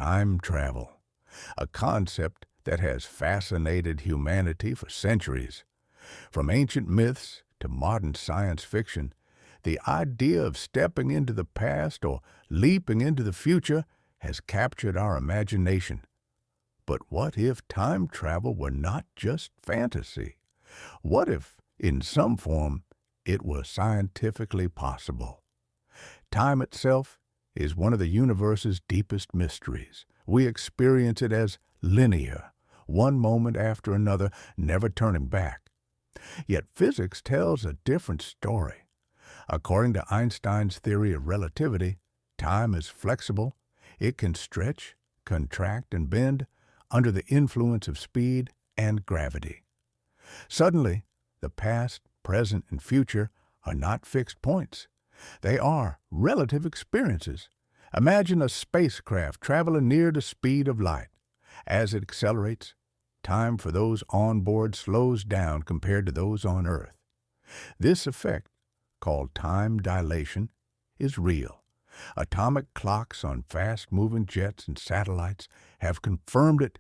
time travel, a concept that has fascinated humanity for centuries. From ancient myths to modern science fiction, the idea of stepping into the past or leaping into the future has captured our imagination. But what if time travel were not just fantasy? What if, in some form, it were scientifically possible? Time itself is one of the universe's deepest mysteries. We experience it as linear, one moment after another, never turning back. Yet physics tells a different story. According to Einstein's theory of relativity, time is flexible. It can stretch, contract, and bend under the influence of speed and gravity. Suddenly, the past, present, and future are not fixed points. They are relative experiences. Imagine a spacecraft traveling near the speed of light. As it accelerates, time for those on board slows down compared to those on Earth. This effect, called time dilation, is real. Atomic clocks on fast-moving jets and satellites have confirmed it.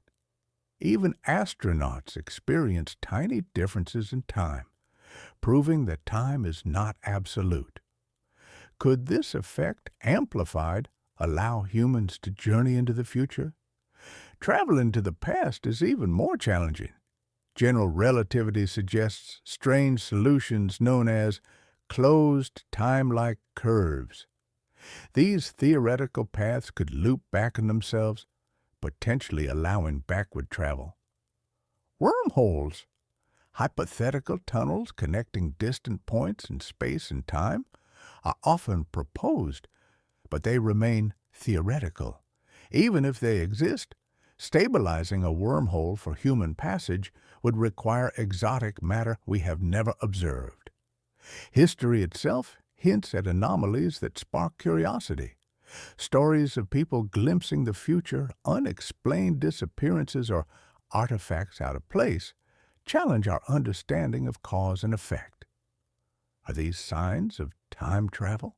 Even astronauts experience tiny differences in time, proving that time is not absolute. Could this effect, amplified, allow humans to journey into the future? Traveling to the past is even more challenging. General relativity suggests strange solutions known as closed time-like curves. These theoretical paths could loop back on themselves, potentially allowing backward travel. Wormholes, hypothetical tunnels connecting distant points in space and time, are often proposed, but they remain theoretical. Even if they exist, stabilizing a wormhole for human passage would require exotic matter we have never observed. History itself hints at anomalies that spark curiosity. Stories of people glimpsing the future, unexplained disappearances, or artifacts out of place challenge our understanding of cause and effect. Are these signs of time travel,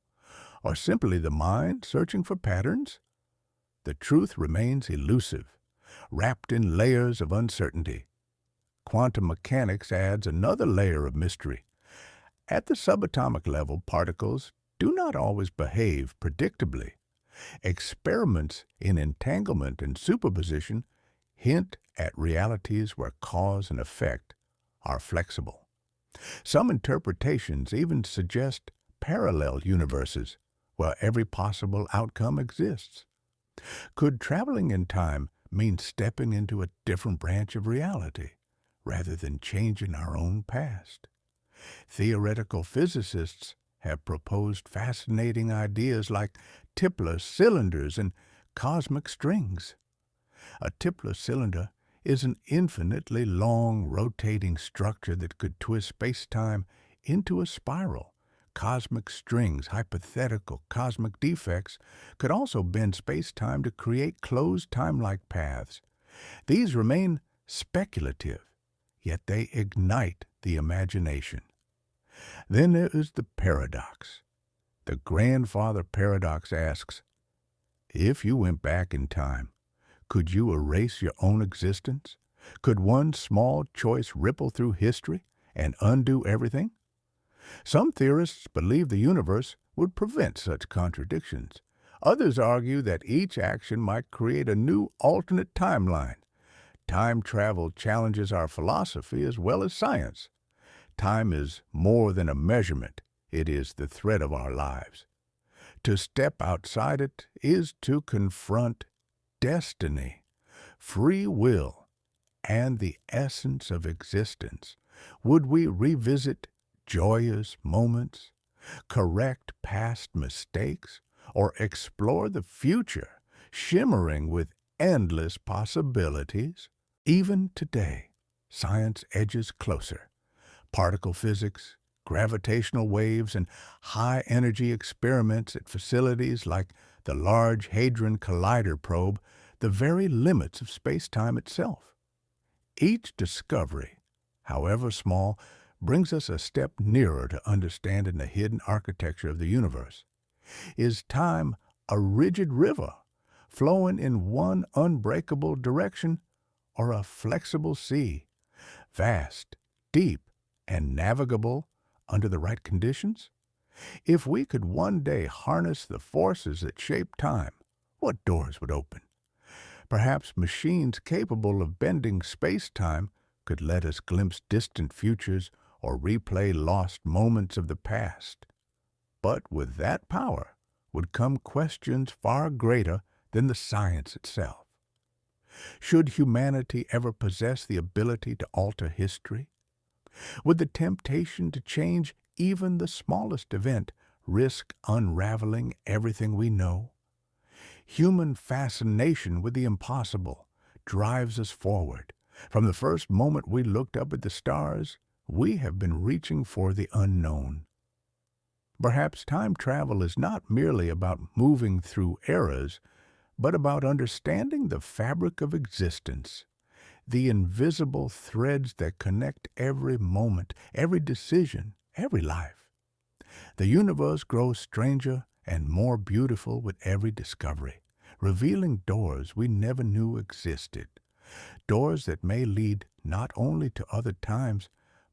or simply the mind searching for patterns? The truth remains elusive, wrapped in layers of uncertainty. Quantum mechanics adds another layer of mystery. At the subatomic level, particles do not always behave predictably. Experiments in entanglement and superposition hint at realities where cause and effect are flexible. Some interpretations even suggest parallel universes where every possible outcome exists. Could traveling in time mean stepping into a different branch of reality rather than changing our own past? Theoretical physicists have proposed fascinating ideas like Tipler cylinders and cosmic strings. A Tipler cylinder is an infinitely long, rotating structure that could twist space-time into a spiral. Cosmic strings, hypothetical cosmic defects, could also bend space-time to create closed time-like paths. These remain speculative, yet they ignite the imagination. Then there is the paradox. The grandfather paradox asks, if you went back in time, could you erase your own existence? Could one small choice ripple through history and undo everything? Some theorists believe the universe would prevent such contradictions. Others argue that each action might create a new alternate timeline. Time travel challenges our philosophy as well as science. Time is more than a measurement. It is the thread of our lives. To step outside it is to confront destiny, free will, and the essence of existence. Would we revisit joyous moments, correct past mistakes, or explore the future, shimmering with endless possibilities? Even today, science edges closer. Particle physics, gravitational waves, and high-energy experiments at facilities like the Large Hadron Collider probe the very limits of space-time itself. Each discovery, however small, brings us a step nearer to understanding the hidden architecture of the universe. Is time a rigid river, flowing in one unbreakable direction, or a flexible sea, vast, deep, and navigable under the right conditions? If we could one day harness the forces that shape time, what doors would open? Perhaps machines capable of bending space-time could let us glimpse distant futures or replay lost moments of the past. But with that power would come questions far greater than the science itself. Should humanity ever possess the ability to alter history? Would the temptation to change even the smallest event risk unraveling everything we know? Human fascination with the impossible drives us forward. From the first moment we looked up at the stars, we have been reaching for the unknown. Perhaps time travel is not merely about moving through eras, but about understanding the fabric of existence, the invisible threads that connect every moment, every decision, every life. The universe grows stranger and more beautiful with every discovery, revealing doors we never knew existed, doors that may lead not only to other times,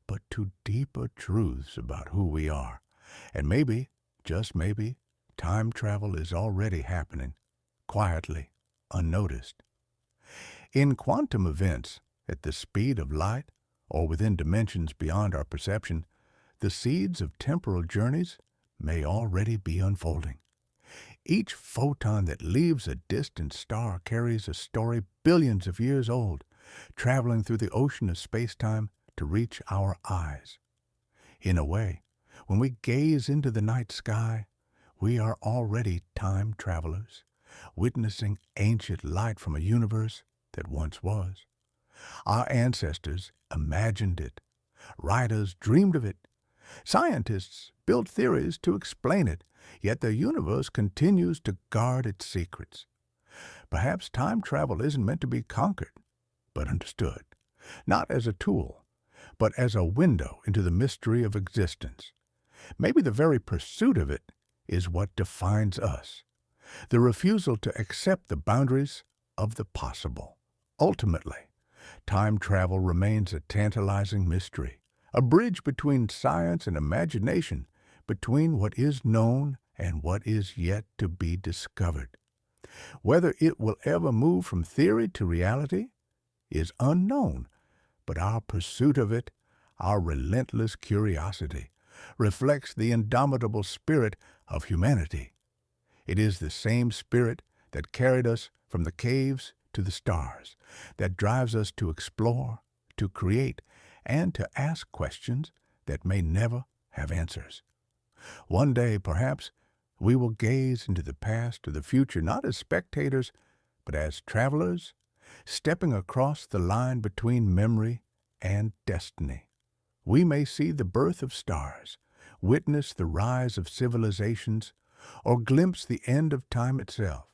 but to deeper truths about who we are. And maybe, just maybe, time travel is already happening, quietly, unnoticed. In quantum events, at the speed of light, or within dimensions beyond our perception, the seeds of temporal journeys may already be unfolding. Each photon that leaves a distant star carries a story billions of years old, traveling through the ocean of space-time to reach our eyes. In a way, when we gaze into the night sky, we are already time travelers, witnessing ancient light from a universe that once was. Our ancestors imagined it. Writers dreamed of it. Scientists built theories to explain it, yet the universe continues to guard its secrets. Perhaps time travel isn't meant to be conquered, but understood, not as a tool, but as a window into the mystery of existence. Maybe the very pursuit of it is what defines us, the refusal to accept the boundaries of the possible. Ultimately, time travel remains a tantalizing mystery, a bridge between science and imagination, between what is known and what is yet to be discovered. Whether it will ever move from theory to reality is unknown, but our pursuit of it, our relentless curiosity, reflects the indomitable spirit of humanity. It is the same spirit that carried us from the caves to the stars, that drives us to explore, to create, and to ask questions that may never have answers. One day, perhaps, we will gaze into the past or the future not as spectators, but as travelers, stepping across the line between memory and destiny. We may see the birth of stars, witness the rise of civilizations, or glimpse the end of time itself.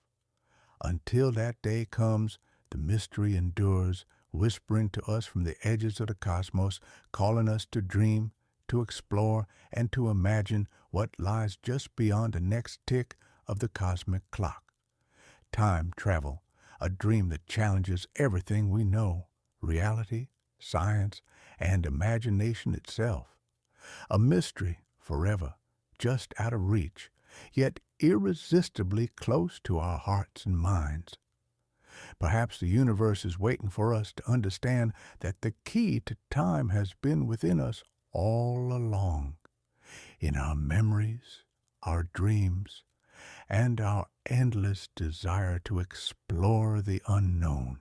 Until that day comes, the mystery endures, whispering to us from the edges of the cosmos, calling us to dream, to explore, and to imagine what lies just beyond the next tick of the cosmic clock. Time travel, a dream that challenges everything we know, reality, science, and imagination itself. A mystery forever, just out of reach, yet irresistibly close to our hearts and minds. Perhaps the universe is waiting for us to understand that the key to time has been within us all along, in our memories, our dreams, and our endless desire to explore the unknown.